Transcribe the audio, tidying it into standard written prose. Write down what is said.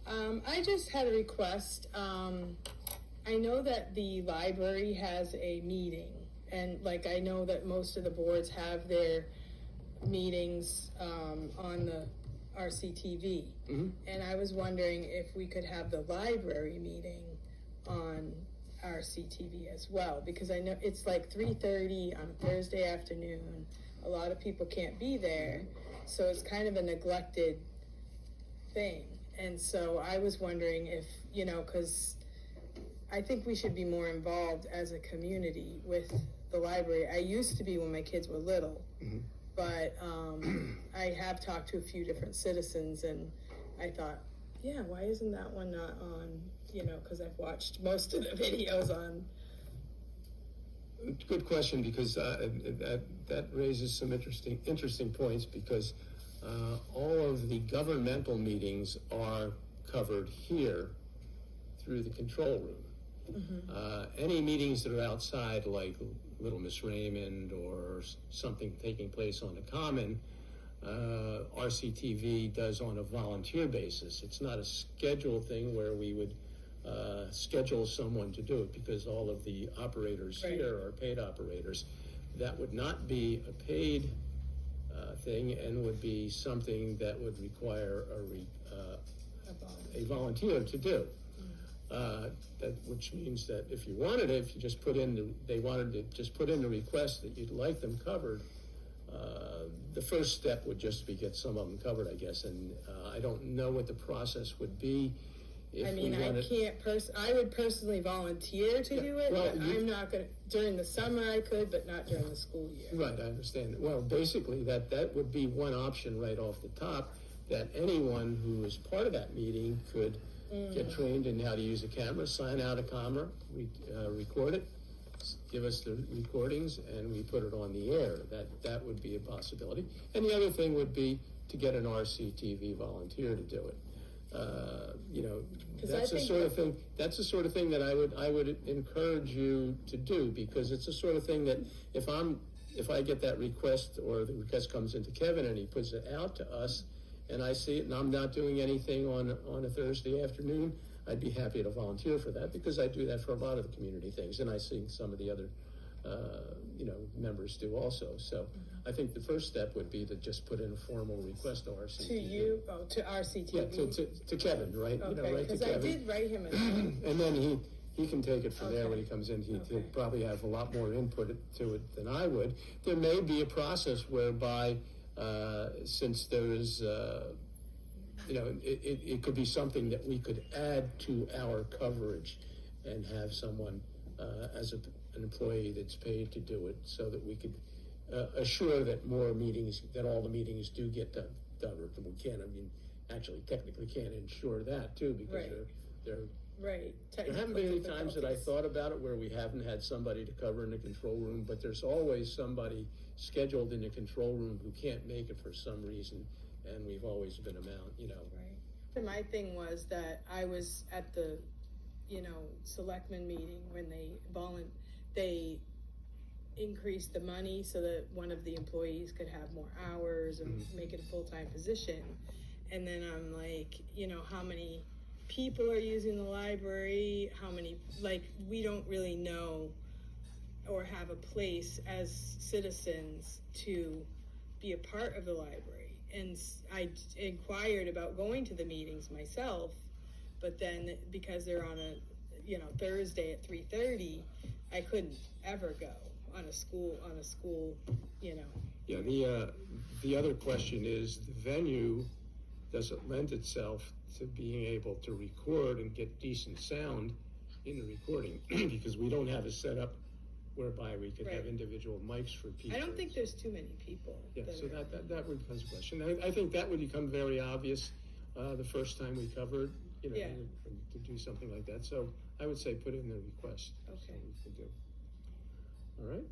I just had a request. I know that the library has a meeting, and I know that most of the boards have their meetings on the RCTV. Mm-hmm. And I was wondering if we could have the library meeting on RCTV as well, because I know it's 3:30 on a Thursday afternoon. A lot of people can't be there, so it's kind of a neglected thing. And so I was wondering if, because I think we should be more involved as a community with the library. I used to be when my kids were little, Mm-hmm. but I have talked to a few different citizens, and I thought, yeah, why isn't that one not on, because I've watched most of the videos on. Good question, because that raises some interesting points, because all of the governmental meetings are covered here through the control room. Mm-hmm. Any meetings that are outside, like Little Miss Raymond or something taking place on the Common, RCTV does on a volunteer basis. It's not a scheduled thing where we would schedule someone to do it, because all of the operators Right. here are paid operators. That would not be a paid thing, and would be something that would require a volunteer to do. Which means that if you wanted it, if you just put in they wanted to just put in the request that you'd like them covered, the first step would just be get some of them covered, I guess. And I don't know what the process would be. If I mean, we wanted, I would personally volunteer to do it, well, but I'm not going to, during the summer I could, but not during the school year. Right, I understand. Well, basically, that would be one option right off the top, that anyone who is part of that meeting could get trained in how to use a camera, sign out a camera, record it, give us the recordings, and we put it on the air. That would be a possibility. And the other thing would be to get an RCTV volunteer to do it. That's the sort of thing. That's the sort of thing that I would encourage you to do, because it's the sort of thing that if I get that request, or the request comes into Kevin and he puts it out to us, and I see it, and I'm not doing anything on a Thursday afternoon, I'd be happy to volunteer for that, because I do that for a lot of the community things, and I see some of the other members do also. So I think the first step would be to just put in a formal request to RCTV. To you? Oh, to RCTV? Yeah, to Kevin, right? Okay, right to because I Kevin. did write him a note. And then he can take it from there Okay. when he comes in. He'll Okay. probably have a lot more input to it than I would. There may be a process whereby, since there is, it could be something that we could add to our coverage, and have someone as an employee that's paid to do it, so that we could assure that all the meetings do get done. We can't, actually technically can't ensure that too, because Right. they're Right. there haven't been any times that I thought about it where we haven't had somebody to cover in the control room, but there's always somebody scheduled in the control room who can't make it for some reason, and we've always been Right. And my thing was that I was at the, selectmen meeting when they increased the money so that one of the employees could have more hours and make it a full-time position. And then I'm like, how many people are using the library? How many, we don't really know or have a place as citizens to be a part of the library. And I inquired about going to the meetings myself, but then because they're on a, Thursday at 3:30, I couldn't ever go on a school. Yeah, the other question is, the venue, does it lend itself to being able to record and get decent sound in the recording? Because we don't have a setup whereby we could have Right. individual mics for people. I don't think there's too many people. Yeah, so are- that becomes a question. I think that would become very obvious the first time we covered, Yeah. to do something like that. So I would say put in the request. Okay. So we can do. All right.